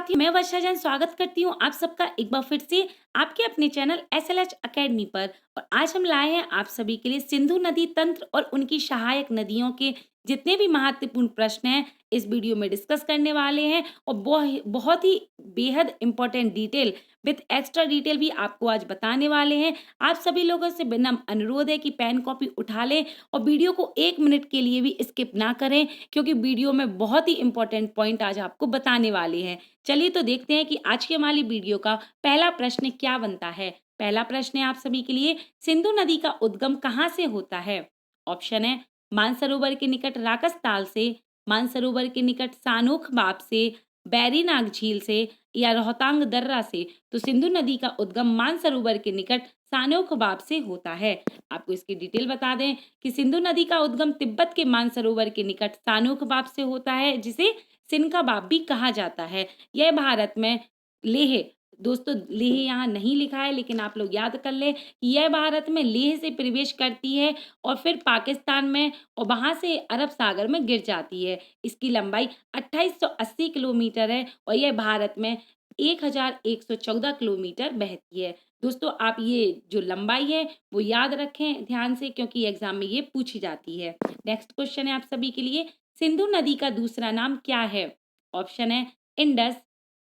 साथियों, मैं वर्षा जैन स्वागत करती हूँ आप सबका एक बार फिर से आपके अपने चैनल एसएलएच अकेडमी पर। और आज हम लाए हैं आप सभी के लिए सिंधु नदी तंत्र और उनकी सहायक नदियों के जितने भी महत्वपूर्ण प्रश्न हैं इस वीडियो में डिस्कस करने वाले हैं। और बहुत ही बेहद important detail with extra detail भी आपको आज बताने वाले हैं। आप सभी लोगों से विनम्र अनुरोध है कि पेन कॉपी उठा लें और वीडियो को 1 मिनट के लिए भी स्किप ना करें, क्योंकि वीडियो में बहुत ही इंपॉर्टेंट पॉइंट आज आपको बताने वाले हैं। चलिए तो देखते हैं कि आज की हमारी वीडियो का पहला प्रश्न क्या बनता है। पहला प्रश्न है आप सभी के लिए, सिंधु नदी का उद्गम कहाँ से होता है? ऑप्शन है मानसरोवर के निकट राकसताल से, मानसरोवर के निकट सानोख बाप से, बैरीनाग झील से या रोहतांग दर्रा से। तो सिंधु नदी का उद्गम मानसरोवर के निकट सानोख बाप से होता है। आपको इसकी डिटेल बता दें कि सिंधु नदी का उद्गम तिब्बत के मानसरोवर के निकट सानोख बाप से होता है, जिसे सिनका बाप भी कहा जाता है। यह भारत में लेह, दोस्तों लेह यहाँ नहीं लिखा है लेकिन आप लोग याद कर ले कि यह भारत में लेह से प्रवेश करती है और फिर पाकिस्तान में और वहां से अरब सागर में गिर जाती है। इसकी लंबाई 2880 किलोमीटर है और यह भारत में 1114 किलोमीटर बहती है। दोस्तों आप ये जो लंबाई है वो याद रखें ध्यान से, क्योंकि एग्जाम में ये पूछी जाती है। नेक्स्ट क्वेश्चन है आप सभी के लिए, सिंधु नदी का दूसरा नाम क्या है? ऑप्शन है इंडस,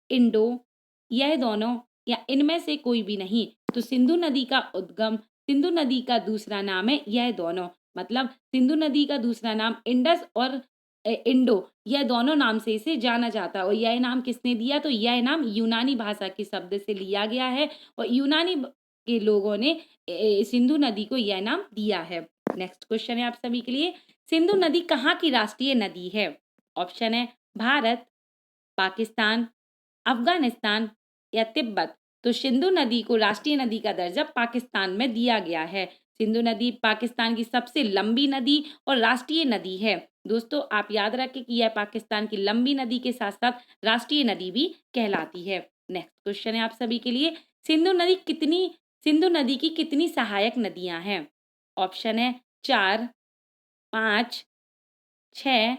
इंडो, यह दोनों या इनमें से कोई भी नहीं। तो सिंधु नदी का उद्गम, सिंधु नदी का दूसरा नाम है यह दोनों। मतलब सिंधु नदी का दूसरा नाम इंडस और इंडो, यह दोनों नाम से इसे जाना जाता है। और यह नाम किसने दिया? तो यह नाम यूनानी भाषा के शब्द से लिया गया है और यूनानी के लोगों ने सिंधु नदी को यह नाम दिया है। नेक्स्ट क्वेश्चन है आप सभी के लिए, सिंधु नदी कहाँ की राष्ट्रीय नदी है? ऑप्शन है भारत, पाकिस्तान, अफगानिस्तान या तिब्बत। तो सिंधु नदी को राष्ट्रीय नदी का दर्जा पाकिस्तान में दिया गया है। सिंधु नदी पाकिस्तान की सबसे लंबी नदी और राष्ट्रीय नदी है। दोस्तों आप याद रखें कि यह पाकिस्तान की लंबी नदी के साथ साथ राष्ट्रीय नदी भी कहलाती है। नेक्स्ट क्वेश्चन है आप सभी के लिए, सिंधु नदी की कितनी सहायक नदियां हैं? ऑप्शन है 4, 5, 6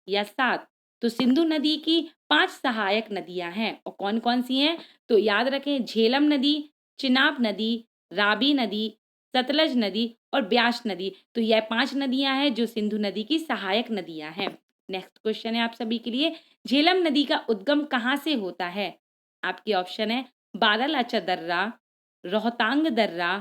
या 7। तो सिंधु नदी की 5 सहायक नदियां हैं और कौन कौन सी हैं? तो याद रखें, झेलम नदी, चिनाब नदी, राबी नदी, सतलज नदी और ब्यास नदी। तो यह 5 नदियां हैं जो सिंधु नदी की सहायक नदियां हैं। नेक्स्ट क्वेश्चन है आप सभी के लिए, झेलम नदी का उद्गम कहाँ से होता है? आपके ऑप्शन है बारालाचा दर्रा, रोहतांग दर्रा,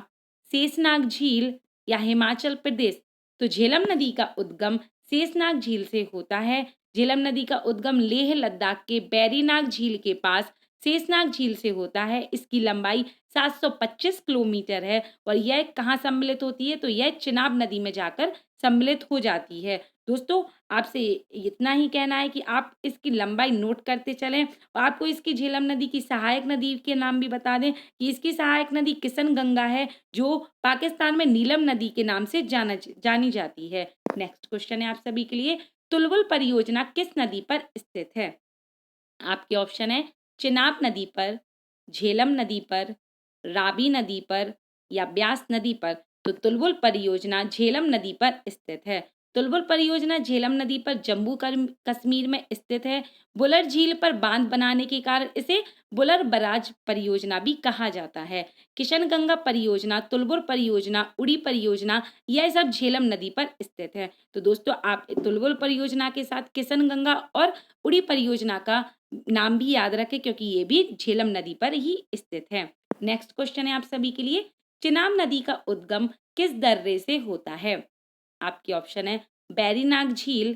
शेषनाग झील या हिमाचल प्रदेश। तो झेलम नदी का उद्गम शेषनाग झील से होता है। झेलम नदी का उद्गम लेह लद्दाख के बैरीनाग झील के पास शेषनाग झील से होता है। इसकी लंबाई 725 किलोमीटर है और यह कहाँ सम्मिलित होती है? तो यह चिनाब नदी में जाकर सम्मिलित हो जाती है। दोस्तों आपसे इतना ही कहना है कि आप इसकी लंबाई नोट करते चलें और आपको इसकी झेलम नदी की सहायक नदी के नाम भी बता दें कि इसकी सहायक नदी किशन गंगा है, जो पाकिस्तान में नीलम नदी के नाम से जानी जाती है। नेक्स्ट क्वेश्चन है आप सभी के लिए, तुलबुल परियोजना किस नदी पर स्थित है? आपके ऑप्शन है चिनाब नदी पर, झेलम नदी पर, राबी नदी पर या ब्यास नदी पर। तो तुलबुल परियोजना झेलम नदी पर स्थित है। तुलबुल परियोजना झेलम नदी पर जम्मू कश्मीर में स्थित है। बुलर झील पर बांध बनाने के कारण इसे बुलर बराज परियोजना भी कहा जाता है। किशन गंगा परियोजना, तुलबुल परियोजना, उड़ी परियोजना, यह सब झेलम नदी पर स्थित है। तो दोस्तों आप तुलबुल परियोजना के साथ किशन गंगा और उड़ी परियोजना का नाम भी याद रखें, क्योंकि ये भी झेलम नदी पर ही स्थित है। नेक्स्ट क्वेश्चन है आप सभी के लिए, चिनाब नदी का उद्गम किस दर्रे से होता है? आपके ऑप्शन है बैरीनाग झील,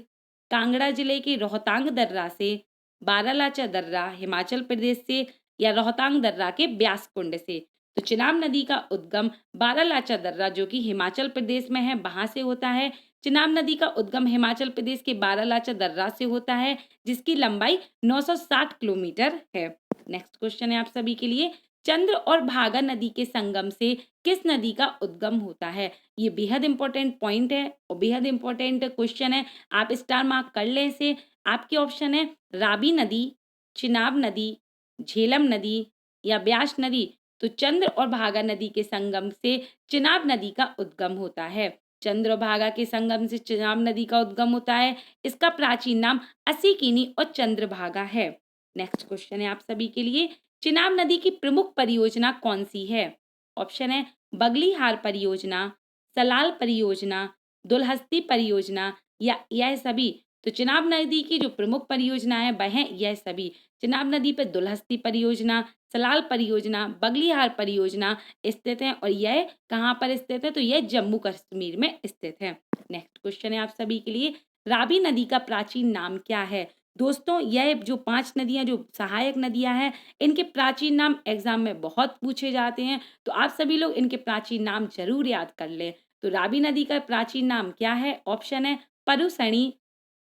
कांगड़ा जिले के रोहतांग दर्रा से, बारालाचा दर्रा हिमाचल प्रदेश से या रोहतांग दर्रा के ब्यास कुंड से। तो चिनाब नदी का उद्गम बारालाचा दर्रा जो कि हिमाचल प्रदेश में है वहां से होता है। चिनाब नदी का उद्गम हिमाचल प्रदेश के बारालाचा दर्रा से होता है, जिसकी लंबाई 960 किलोमीटर है। नेक्स्ट क्वेश्चन है आप सभी के लिए, चंद्र और भागा नदी के संगम से किस नदी का उद्गम होता है? ये बेहद इंपॉर्टेंट पॉइंट है और बेहद इंपॉर्टेंट क्वेश्चन है, आप स्टार मार्क कर लें इसे। आपके ऑप्शन है राबी नदी, चिनाब नदी, झेलम नदी या ब्यास नदी। तो चंद्र और भागा नदी के संगम से चिनाब नदी का उद्गम होता है। चंद्र और भागा के संगम से चिनाब नदी का उद्गम होता है। इसका प्राचीन नाम असिकिनी और चंद्रभागा है। नेक्स्ट क्वेश्चन है आप सभी के लिए, चिनाब नदी की प्रमुख परियोजना कौन सी है? ऑप्शन है बगलीहार परियोजना, सलाल परियोजना, दुलहस्ती परियोजना या यह सभी। तो चिनाब नदी की जो प्रमुख परियोजना है वह है यह सभी। चिनाब नदी पर दुलहस्ती परियोजना, सलाल परियोजना, बगलीहार परियोजना स्थित है और यह कहाँ पर स्थित है? तो यह जम्मू कश्मीर में स्थित है। नेक्स्ट क्वेश्चन है आप सभी के लिए, रावी नदी का प्राचीन नाम क्या है? दोस्तों यह जो 5 नदियां जो सहायक नदियां हैं, इनके प्राचीन नाम एग्जाम में बहुत पूछे जाते हैं, तो आप सभी लोग इनके प्राचीन नाम जरूर याद कर लें। तो रावी नदी का प्राचीन नाम क्या है? ऑप्शन है परुसणी,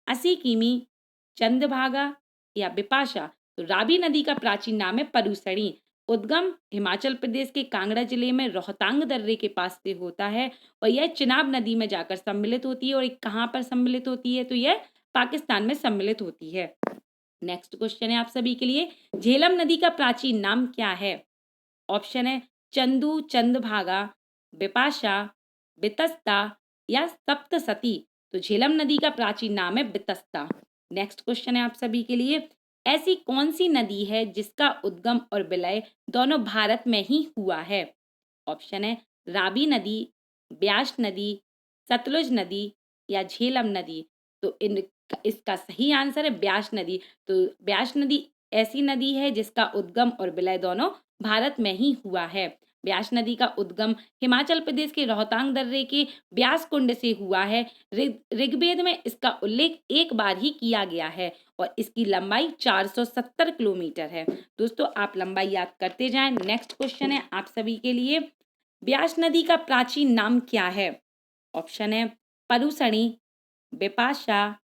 असीकिमी, चंद्रभागा या बिपाशा। तो रावी नदी का प्राचीन नाम है परुसणी। उद्गम हिमाचल प्रदेश के कांगड़ा जिले में रोहतांग दर्रे के पास से होता है और यह चिनाब नदी में जाकर सम्मिलित होती है। और ये कहाँ पर सम्मिलित होती है? तो यह पाकिस्तान में सम्मिलित होती है। नेक्स्ट क्वेश्चन है आप सभी के लिए, झेलम नदी का प्राचीन नाम क्या है? ऑप्शन है चंदू, चंद्रभागा, बिपाशा, बितस्ता या सप्तसती। तो झेलम नदी का प्राचीन नाम है बितस्ता। नेक्स्ट क्वेश्चन है आप सभी के लिए, ऐसी कौन सी नदी है जिसका उद्गम और विलय दोनों भारत में ही हुआ है? ऑप्शन है रावी नदी, ब्यास नदी, सतलुज नदी या झेलम नदी। तो इसका सही आंसर है ब्यास नदी। तो ब्यास नदी ऐसी नदी है जिसका उद्गम और विलय दोनों भारत में ही हुआ है। ब्यास नदी का उद्गम हिमाचल प्रदेश के रोहतांग दर्रे के ब्यास कुंड से हुआ है। ऋग्वेद में इसका उल्लेख एक बार ही किया गया है और इसकी लंबाई 470 किलोमीटर है। दोस्तों आप लंबाई याद करते जाएं। नेक्स्ट क्वेश्चन है आप सभी के लिए, ब्यास नदी का प्राचीन नाम क्या है? ऑप्शन है परुसणी, बिपाशा,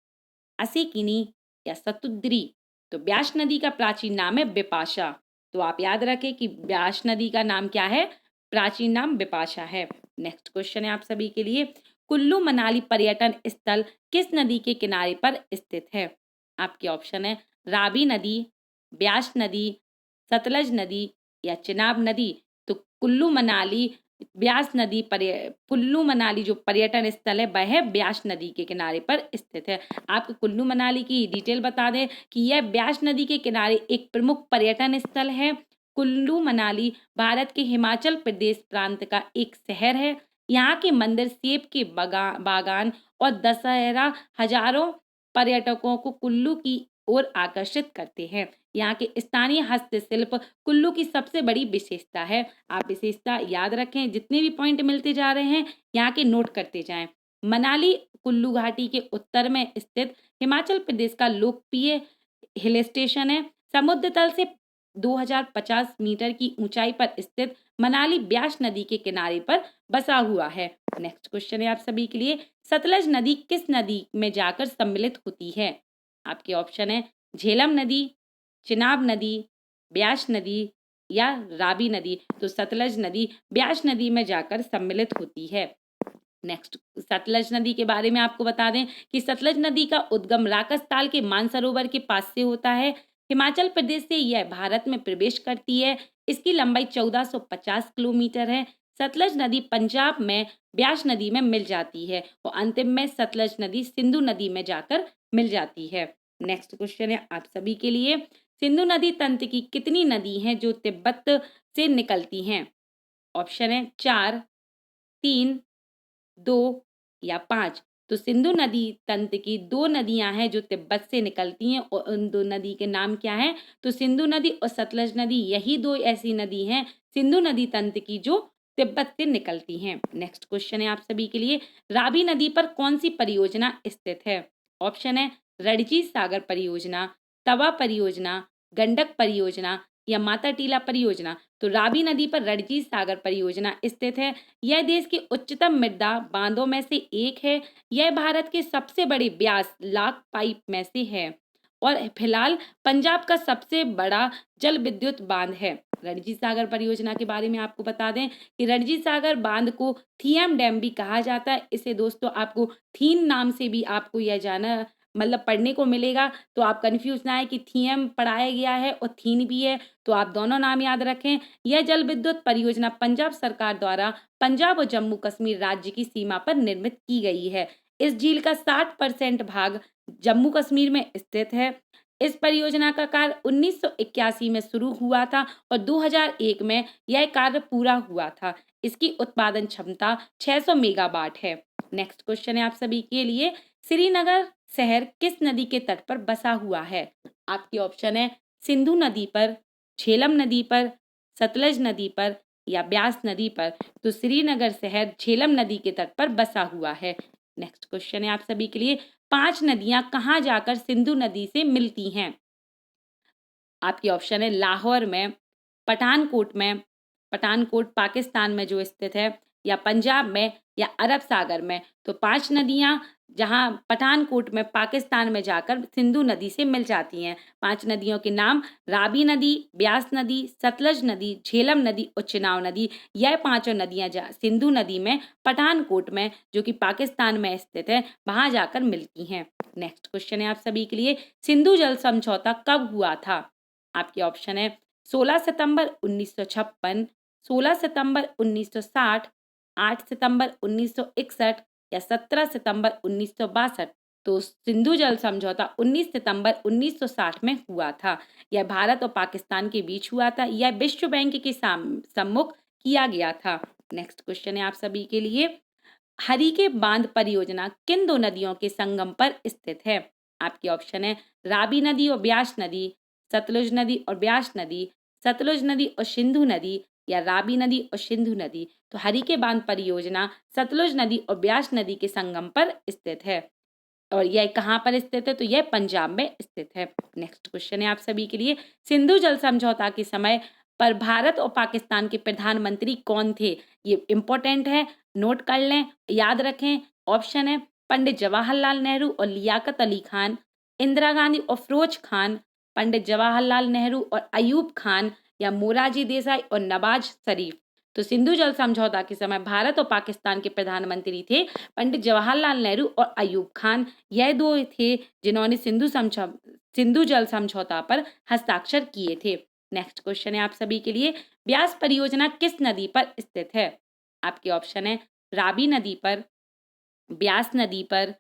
असिकिनी या सतुद्री। तो ब्यास नदी का प्राचीन नाम है बिपाशा। तो आप याद रखें कि ब्यास नदी का नाम क्या है? प्राचीन नाम बिपाशा है। नेक्स्ट क्वेश्चन है आप सभी के लिए, कुल्लू मनाली पर्यटन स्थल किस नदी के किनारे पर स्थित है? आपके ऑप्शन है रावी नदी, ब्यास नदी, सतलज नदी या चिनाब नदी। तो कुल्लू मनाली जो पर्यटन स्थल है वह है ब्यास नदी के किनारे पर स्थित है। आपको कुल्लू मनाली की डिटेल बता दें कि यह ब्यास नदी के किनारे एक प्रमुख पर्यटन स्थल है। कुल्लू मनाली भारत के हिमाचल प्रदेश प्रांत का एक शहर है। यहाँ के मंदिर, सेब के बागान और दशहरा हजारों पर्यटकों को कुल्लू की ओर आकर्षित करते हैं। यहाँ के स्थानीय हस्तशिल्प कुल्लू की सबसे बड़ी विशेषता है। आप विशेषता याद रखें, जितने भी पॉइंट मिलते जा रहे हैं यहाँ के नोट करते जाएं। मनाली कुल्लू घाटी के उत्तर में स्थित हिमाचल प्रदेश का लोकप्रिय हिल स्टेशन है। समुद्र तल से 2050 मीटर की ऊंचाई पर स्थित मनाली ब्यास नदी के किनारे पर बसा हुआ है। नेक्स्ट क्वेश्चन है आप सभी के लिए, सतलज नदी किस नदी में जाकर सम्मिलित होती है? आपके ऑप्शन है झेलम नदी, चिनाब नदी, ब्यास नदी या रावी नदी। तो सतलज नदी ब्यास नदी में जाकर सम्मिलित होती है। नेक्स्ट, सतलज नदी के बारे में आपको बता दें कि सतलज नदी का उद्गम राकसताल के मानसरोवर के पास से होता है। हिमाचल प्रदेश से यह भारत में प्रवेश करती है। इसकी लंबाई 1450 किलोमीटर है। सतलज नदी पंजाब में ब्यास नदी में मिल जाती है और अंतिम में सतलज नदी सिंधु नदी में जाकर मिल जाती है। नेक्स्ट क्वेश्चन है आप सभी के लिए, सिंधु नदी तंत्र की कितनी नदी हैं जो तिब्बत से निकलती हैं? ऑप्शन है 4, 3, 2 या 5। तो सिंधु नदी तंत्र की 2 नदियां हैं जो तिब्बत से निकलती हैं और उन 2 नदी के नाम क्या हैं? तो सिंधु नदी और सतलज नदी, यही 2 ऐसी नदी हैं सिंधु नदी तंत्र की जो तिब्बत से निकलती हैं। नेक्स्ट क्वेश्चन है आप सभी के लिए, रावी नदी पर कौन सी परियोजना स्थित है? ऑप्शन है रणजीत सागर परियोजना, तवा परियोजना, गंडक परियोजना या माता टीला परियोजना। तो रावी नदी पर रणजीत सागर परियोजना स्थित है। यह देश के उच्चतम मृदा बांधों में से एक है। यह भारत के सबसे बड़े ब्यास लाख पाइप में से है और फिलहाल पंजाब का सबसे बड़ा जल विद्युत बांध है। रणजीत सागर परियोजना के बारे में आपको बता दें कि रणजीत सागर बांध को थियम डैम भी कहा जाता है। इसे दोस्तों आपको थीन नाम से भी आपको यह जाना मतलब पढ़ने को मिलेगा, तो आप कंफ्यूज ना है कि थियम पढ़ाया गया है और थीन भी है। तो आप दोनों नाम याद रखें। यह जल विद्युत परियोजना पंजाब सरकार द्वारा पंजाब और जम्मू कश्मीर राज्य की सीमा पर निर्मित की गई है। इस झील का 60% भाग जम्मू कश्मीर में स्थित है। इस परियोजना का कार्य 1981 में शुरू हुआ था और 2001 में यह कार्य पूरा हुआ था। इसकी उत्पादन क्षमता 600 मेगावाट है। नेक्स्ट क्वेश्चन है आप सभी के लिए, श्रीनगर शहर किस नदी के तट पर बसा हुआ है? आपके ऑप्शन है सिंधु नदी पर, झेलम नदी पर, सतलज नदी पर या ब्यास नदी पर। तो श्रीनगर शहर झेलम नदी के तट पर बसा हुआ है। नेक्स्ट क्वेश्चन है आप सभी के लिए, 5 नदियां कहाँ जाकर सिंधु नदी से मिलती हैं? आपके ऑप्शन है लाहौर में, पठानकोट में, पठानकोट पाकिस्तान में जो स्थित है, या पंजाब में, या अरब सागर में। तो 5 नदियां जहां पठानकोट में पाकिस्तान में जाकर सिंधु नदी से मिल जाती हैं। 5 नदियों के नाम रावी नदी, ब्यास नदी, सतलज नदी, झेलम नदी और चिनाब नदी। यह पांचों नदियां सिंधु नदी में पठानकोट में, जो कि पाकिस्तान में स्थित है, वहां जाकर मिलती हैं। नेक्स्ट क्वेश्चन है आप सभी के लिए, सिंधु जल समझौता कब हुआ था? आपके ऑप्शन है 16 सितंबर 1956, 16 सितंबर 1960, 8 सितंबर 1961 या 17 सितंबर 1962। तो सिंधु जल समझौता 19 सितंबर 1960 में हुआ था। यह भारत और पाकिस्तान के बीच हुआ था। यह विश्व बैंक के सम्मुख किया गया था। नेक्स्ट क्वेश्चन है आप सभी के लिए, हरिके बांध परियोजना किन 2 नदियों के संगम पर स्थित है? आपके ऑप्शन है रावी नदी और ब्यास नदी, सतलुज नदी और ब्यास नदी, सतलुज नदी और सिंधु नदी या रावी नदी और सिंधु नदी। तो हरिके बांध परियोजना सतलुज नदी और ब्यास नदी के संगम पर स्थित है। और यह कहाँ पर स्थित है? तो यह पंजाब में स्थित है। नेक्स्ट क्वेश्चन है आप सभी के लिए, सिंधु जल समझौता के समय पर भारत और पाकिस्तान के प्रधानमंत्री कौन थे? ये इंपॉर्टेंट है, नोट कर लें, याद रखें। ऑप्शन है पंडित जवाहरलाल नेहरू और लियाकत अली खान, इंदिरा गांधी और फिरोज खान, पंडित जवाहरलाल नेहरू और अयूब खान, या मोरारजी देसाई और नवाज शरीफ। तो सिंधु जल समझौता के समय भारत और पाकिस्तान के प्रधानमंत्री थे पंडित जवाहरलाल नेहरू और अयूब खान। यह 2 थे जिन्होंने सिंधु जल समझौता पर हस्ताक्षर किए थे। नेक्स्ट क्वेश्चन है आप सभी के लिए, ब्यास परियोजना किस नदी पर स्थित है? आपके ऑप्शन है रावी नदी पर, ब्यास नदी पर,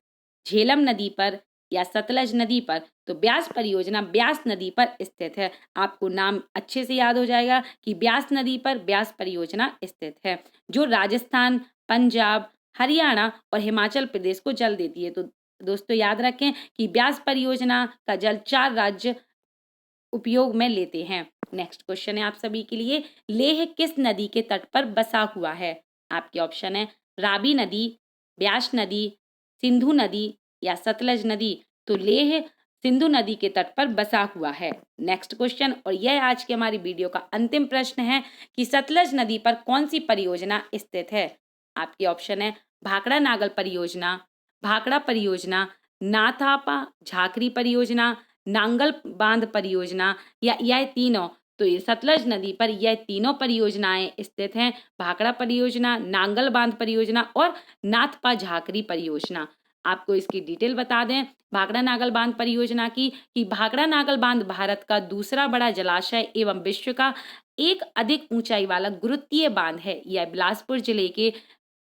झेलम नदी पर या सतलज नदी पर। तो ब्यास परियोजना ब्यास नदी पर स्थित है। आपको नाम अच्छे से याद हो जाएगा कि ब्यास नदी पर ब्यास परियोजना स्थित है, जो राजस्थान, पंजाब, हरियाणा और हिमाचल प्रदेश को जल देती है। तो दोस्तों याद रखें कि ब्यास परियोजना का जल 4 राज्य उपयोग में लेते हैं। नेक्स्ट क्वेश्चन है आप सभी के लिए, लेह किस नदी के तट पर बसा हुआ है? आपके ऑप्शन है रावी नदी, ब्यास नदी, सिंधु नदी या सतलज नदी। तो लेह सिंधु नदी के तट पर बसा हुआ है। नेक्स्ट क्वेश्चन, और यह आज की हमारी वीडियो का अंतिम प्रश्न है कि सतलज नदी पर कौन सी परियोजना स्थित है? आपके ऑप्शन है भाखड़ा नागल परियोजना, भाखड़ा परियोजना, नाथापा झाकरी परियोजना, नांगल बांध परियोजना या यह तीनों। तो ये सतलज नदी पर यह तीनों परियोजनाएं स्थित हैं, भाखड़ा परियोजना, नांगल बांध परियोजना और नाथपा झाकरी परियोजना। आपको इसकी डिटेल बता दें भाखड़ा नागल बांध परियोजना की, कि भाखड़ा नागल बांध भारत का दूसरा बड़ा जलाशय एवं विश्व का एक अधिक ऊंचाई वाला गुरुत्वीय बांध है। यह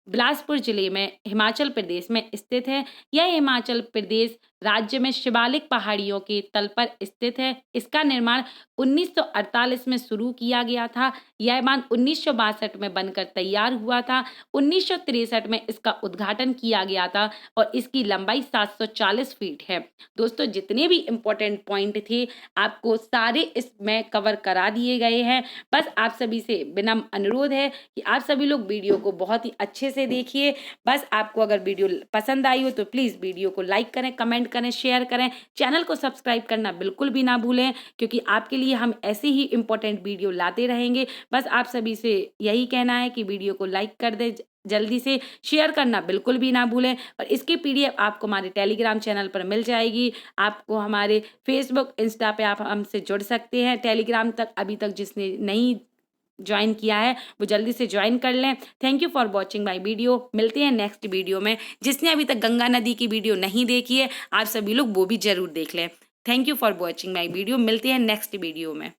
बिलासपुर जिले में हिमाचल प्रदेश में स्थित है। यह हिमाचल प्रदेश राज्य में शिवालिक पहाड़ियों के तल पर स्थित है। इसका निर्माण 1948 में शुरू किया गया था। यह बांध 1962 में बनकर तैयार हुआ था। 1963 में इसका उद्घाटन किया गया था और इसकी लंबाई 740 फीट है। दोस्तों जितने भी इम्पोर्टेंट पॉइंट थे आपको सारे इसमें कवर करा दिए गए हैं। बस आप सभी से विनम्र अनुरोध है कि आप सभी लोग वीडियो को बहुत ही अच्छे से देखिए। बस आपको अगर वीडियो पसंद आई हो तो प्लीज़ वीडियो को लाइक करें, कमेंट करें, शेयर करें, चैनल को सब्सक्राइब करना बिल्कुल भी ना भूलें, क्योंकि आपके लिए हम ऐसे ही इम्पोर्टेंट वीडियो लाते रहेंगे। बस आप सभी से यही कहना है कि वीडियो को लाइक कर दें, जल्दी से शेयर करना बिल्कुल भी ना भूलें। और इसकी PDF आपको हमारे टेलीग्राम चैनल पर मिल जाएगी। आपको हमारे फेसबुक, इंस्टा पे आप हमसे जुड़ सकते हैं। टेलीग्राम तक अभी तक जिसने नहीं ज्वाइन किया है वो जल्दी से ज्वाइन कर लें। Thank you for watching my video. मिलते हैं नेक्स्ट वीडियो में। जिसने अभी तक गंगा नदी की वीडियो नहीं देखी है आप सभी लोग वो भी जरूर देख लें। Thank you for watching my video. मिलते हैं नेक्स्ट वीडियो में।